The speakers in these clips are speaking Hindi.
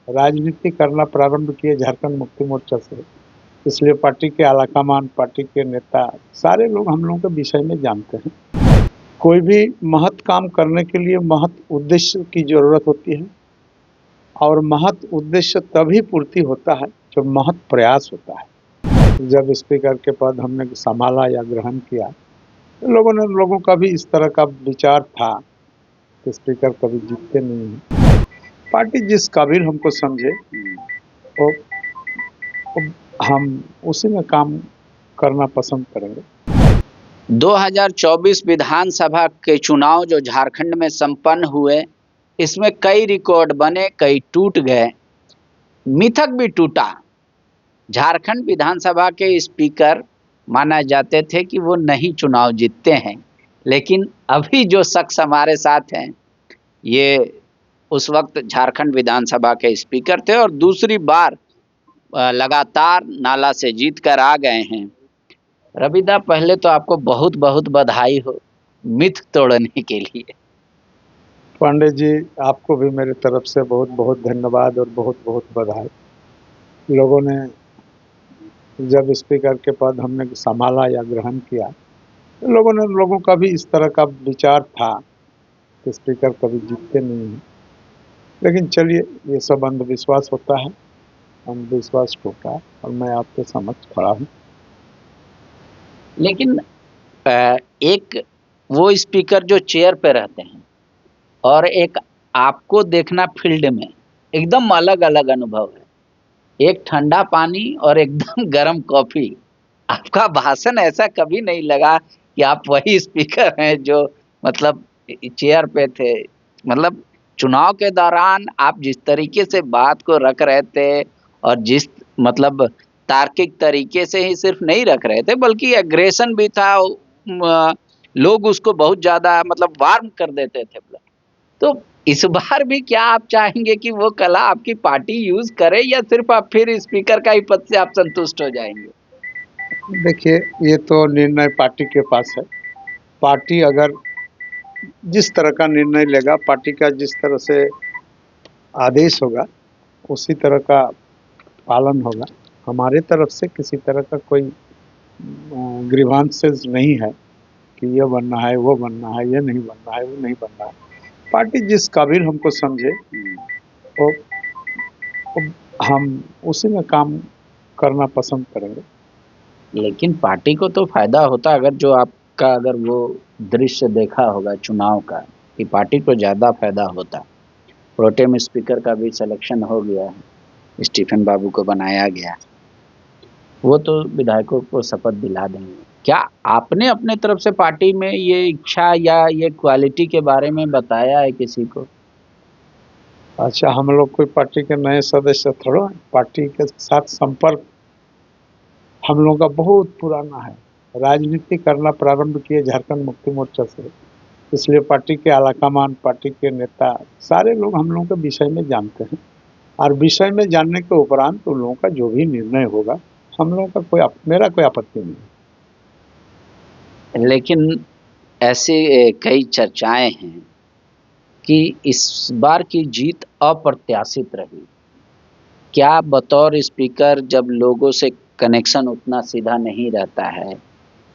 राजनीति करना प्रारंभ किए झारखंड मुक्ति मोर्चा से। इसलिए पार्टी के आलाकमान, पार्टी के नेता, सारे लोग हम लोगों के विषय में जानते हैं। कोई भी महत् काम करने के लिए महत् उद्देश्य की जरूरत होती है, और महत् उद्देश्य तभी पूर्ति होता है जब महत् प्रयास होता है। जब स्पीकर के पद हमने संभाला या ग्रहण किया, तो लोगों का भी इस तरह का विचार था कि स्पीकर कभी जीतते नहीं हैं। पार्टी जिस काबिल हमको समझे, तो हम उसी में काम करना पसंद करेंगे। 2024 विधानसभा के चुनाव जो झारखंड में संपन्न हुए, इसमें कई रिकॉर्ड बने, कई टूट गए, मिथक भी टूटा। झारखंड विधानसभा के स्पीकर माना जाते थे कि वो नहीं चुनाव जीतते हैं, लेकिन अभी जो शख्स हमारे साथ हैं, ये उस वक्त झारखंड विधानसभा के स्पीकर थे और दूसरी बार लगातार नाला से जीत कर आ गए हैं। रविदा, पहले तो आपको बहुत बहुत बधाई हो मिथ तोड़ने के लिए। पांडे जी, आपको भी मेरे तरफ से बहुत बहुत धन्यवाद और बहुत बहुत बधाई। लोगों ने जब स्पीकर के पद हमने संभाला या ग्रहण किया, तो लोगों का भी इस तरह का विचार था कि स्पीकर कभी जीतते नहीं हैं। लेकिन चलिए, ये सब अंधविश्वास होता है, अंधविश्वास टूटा और मैं आपके समझ खड़ा हूँ। लेकिन एक वो स्पीकर जो चेयर पे रहते हैं और एक आपको देखना फील्ड में, एकदम अलग अलग अनुभव है। एक ठंडा पानी और एकदम गर्म कॉफी। आपका भाषण ऐसा कभी नहीं लगा कि आप वही स्पीकर हैं जो मतलब चेयर पे थे। मतलब चुनाव के दौरान आप जिस तरीके से बात को रख रहे थे और जिस मतलब तार्किक तरीके से ही सिर्फ नहीं रख रहे थे, बल्कि एग्रेशन भी था। लोग उसको बहुत ज़्यादा मतलब वार्म कर देते थे। तो इस बार भी क्या आप चाहेंगे कि वो कला आपकी पार्टी यूज करे, या सिर्फ आप फिर स्पीकर का ही पद से आप संतुष्ट हो जाएंगे? देखिए, ये तो निर्णय पार्टी के पास है। पार्टी अगर जिस तरह का निर्णय लेगा, पार्टी का जिस तरह से आदेश होगा, उसी तरह का पालन होगा। हमारे तरफ से किसी तरह का कोई ग्रीवांसेस नहीं है कि ये बनना है, वो बनना है, ये नहीं बनना है, वो नहीं बनना है। पार्टी जिस काबिल हमको समझे, तो हम उसी में काम करना पसंद करेंगे। लेकिन पार्टी को तो फायदा होता, अगर जो आपका अगर वो दृश्य देखा होगा चुनाव का, कि पार्टी को ज़्यादा फायदा होता। प्रोटेम स्पीकर का भी सिलेक्शन हो गया है, स्टीफन बाबू को बनाया गया, वो तो विधायकों को शपथ दिला देंगे। क्या आपने अपने तरफ से पार्टी में ये इच्छा या ये क्वालिटी के बारे में बताया है किसी को? अच्छा, हम लोग कोई पार्टी के नए सदस्य थोड़ा, पार्टी के साथ संपर्क हम लोगों का बहुत पुराना है। राजनीति करना प्रारंभ किए झारखंड मुक्ति मोर्चा से। इसलिए पार्टी के आलाकमान, पार्टी के नेता, सारे लोग हम लोगों के विषय में जानते हैं, और विषय में जानने के उपरांत उन लोगों का जो भी निर्णय होगा, हम लोगों का मेरा कोई आपत्ति नहीं है। लेकिन ऐसे कई चर्चाएं हैं कि इस बार की जीत अप्रत्याशित रही। क्या बतौर स्पीकर, जब लोगों से कनेक्शन उतना सीधा नहीं रहता है,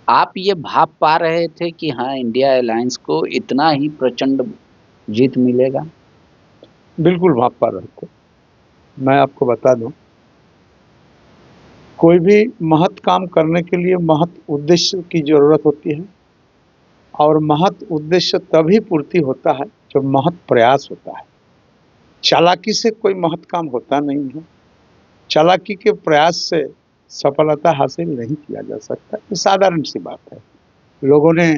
आप ये भाप पा रहे थे कि हाँ, इंडिया अलायंस को इतना ही प्रचंड जीत मिलेगा? बिल्कुल भाप पा रहे थे। मैं आपको बता दूं, कोई भी महत् काम करने के लिए महत् उद्देश्य की जरूरत होती है, और महत् उद्देश्य तभी पूर्ति होता है जब महत् प्रयास होता है। चालाकी से कोई महत् काम होता नहीं है। चालाकी के प्रयास से सफलता हासिल नहीं किया जा सकता। ये साधारण सी बात है। लोगों ने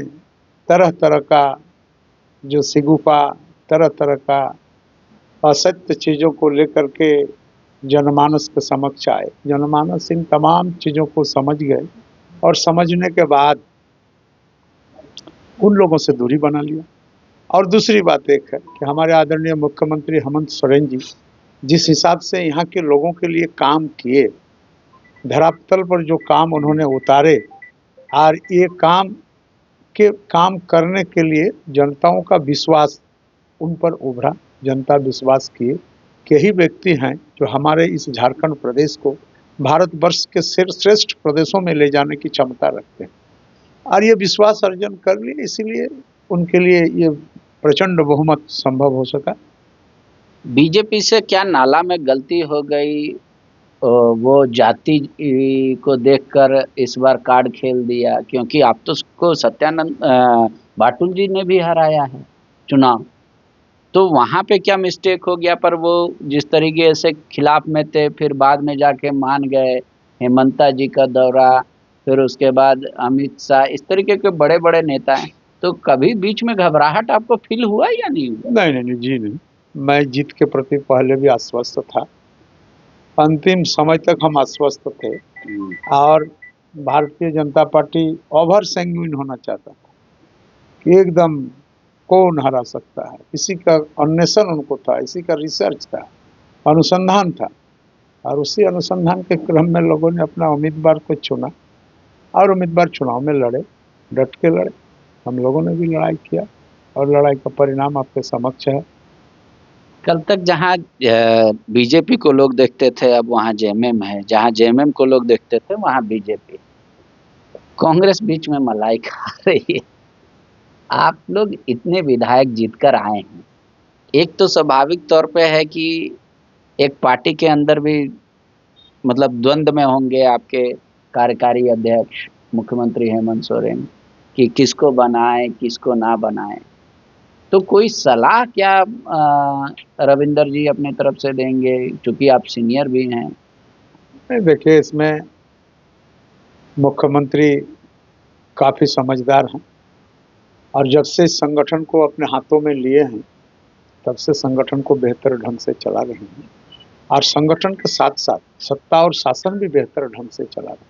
तरह तरह का जो सिगुफा, तरह तरह का असत्य चीज़ों को लेकर के जनमानस के समक्ष आए। जनमानस इन तमाम चीज़ों को समझ गए, और समझने के बाद उन लोगों से दूरी बना लिया। और दूसरी बात एक है कि हमारे आदरणीय मुख्यमंत्री हेमंत सोरेन जी जिस हिसाब से यहाँ के लोगों के लिए काम किए, धरातल पर जो काम उन्होंने उतारे, और ये काम करने के लिए जनताओं का विश्वास उन पर उभरा। जनता विश्वास किए, के ही व्यक्ति हैं जो हमारे इस झारखंड प्रदेश को भारतवर्ष के श्रेष्ठ प्रदेशों में ले जाने की क्षमता रखते हैं और ये विश्वास अर्जन कर लिए, इसीलिए उनके लिए ये प्रचंड बहुमत संभव हो सका। बीजेपी से क्या नाला में गलती हो गई? वो जाति को देखकर इस बार कार्ड खेल दिया, क्योंकि आप तो उसको सत्यानंद बाटुल जी ने भी हराया है चुनाव, तो वहाँ पे क्या मिस्टेक हो गया? पर वो जिस तरीके से खिलाफ में थे, फिर बाद में जाके मान गए। हेमंता जी का दौरा, फिर उसके बाद अमित शाह, इस तरीके के बड़े बड़े नेता हैं, तो कभी बीच में घबराहट आपको फील हुआ या नहीं हुआ? नहीं जी नहीं, मैं जीत के प्रति पहले भी आश्वस्त था, अंतिम समय तक हम आश्वस्त थे और Bharatiya Janata party over sanguine होना चाहता था कि एकदम कौन हरा सकता है, इसी का अन्वेषण उनको था, इसी का रिसर्च था, अनुसंधान था और उसी अनुसंधान के क्रम में लोगों ने अपना उम्मीदवार को चुना और उम्मीदवार चुनाव में लड़े, डट के लड़े। हम लोगों ने भी लड़ाई किया और लड़ाई का परिणाम आपके समक्ष है। कल तक जहाँ बीजेपी को लोग देखते थे, अब वहाँ जेएमएम है, जहाँ जेएमएम को लोग देखते थे वहाँ बीजेपी, कांग्रेस बीच में मलाई खा रही है। आप लोग इतने विधायक जीतकर आए हैं, एक तो स्वाभाविक तौर पे है कि एक पार्टी के अंदर भी मतलब द्वंद्व में होंगे आपके कार्यकारी अध्यक्ष मुख्यमंत्री हेमंत सोरेन कि किसको बनाएं किसको ना बनाएं, तो कोई सलाह क्या रविंदर जी अपनी तरफ से देंगे, क्योंकि आप सीनियर भी हैं? नहीं देखिए, इसमें मुख्यमंत्री काफ़ी समझदार हैं और जब से इस संगठन को अपने हाथों में लिए हैं तब से संगठन को बेहतर ढंग से चला रहे हैं और संगठन के साथ साथ सत्ता और शासन भी बेहतर ढंग से चला रहे हैं।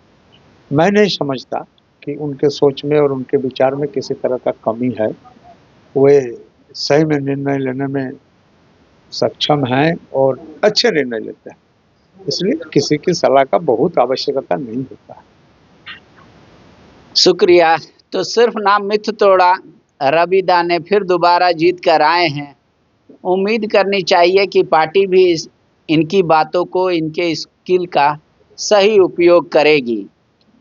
मैं नहीं समझता कि उनके सोच में और उनके विचार में किसी तरह का कमी है, वे सही में निर्णय लेने में सक्षम हैं और अच्छे निर्णय लेते हैं, इसलिए किसी की सलाह का बहुत आवश्यकता नहीं होता है। शुक्रिया। तो सिर्फ नाम मिथ तोड़ा, रवि दाने फिर दोबारा जीत कर आए हैं। उम्मीद करनी चाहिए कि पार्टी भी इनकी बातों को, इनके स्किल का सही उपयोग करेगी।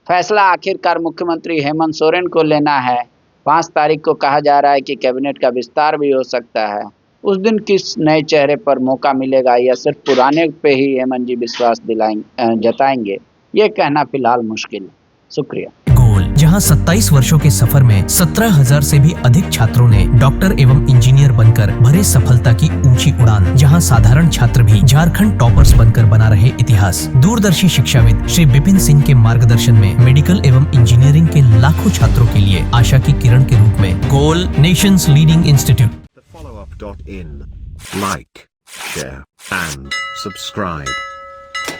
फैसला आखिरकार मुख्यमंत्री हेमंत सोरेन को लेना है। 5 तारीख को कहा जा रहा है कि कैबिनेट का विस्तार भी हो सकता है। उस दिन किस नए चेहरे पर मौका मिलेगा या सिर्फ पुराने पे ही हेमंत जी विश्वास जताएंगे, ये कहना फिलहाल मुश्किल है। शुक्रिया। गोल, जहां 27 वर्षों के सफर में 17,000 से भी अधिक छात्रों ने डॉक्टर एवं इंजीनियर बनकर भरे सफलता की ऊंची उड़ान, जहां साधारण छात्र भी झारखंड टॉपर्स बनकर बना रहे इतिहास। दूरदर्शी शिक्षाविद श्री विपिन सिंह के मार्गदर्शन में मेडिकल एवं इंजीनियरिंग के लाखों छात्रों के लिए आशा की किरण के रूप में गोल, nations leading institute. TheFollowUp.in. Like, share and subscribe.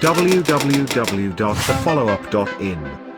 www.thefollowup.in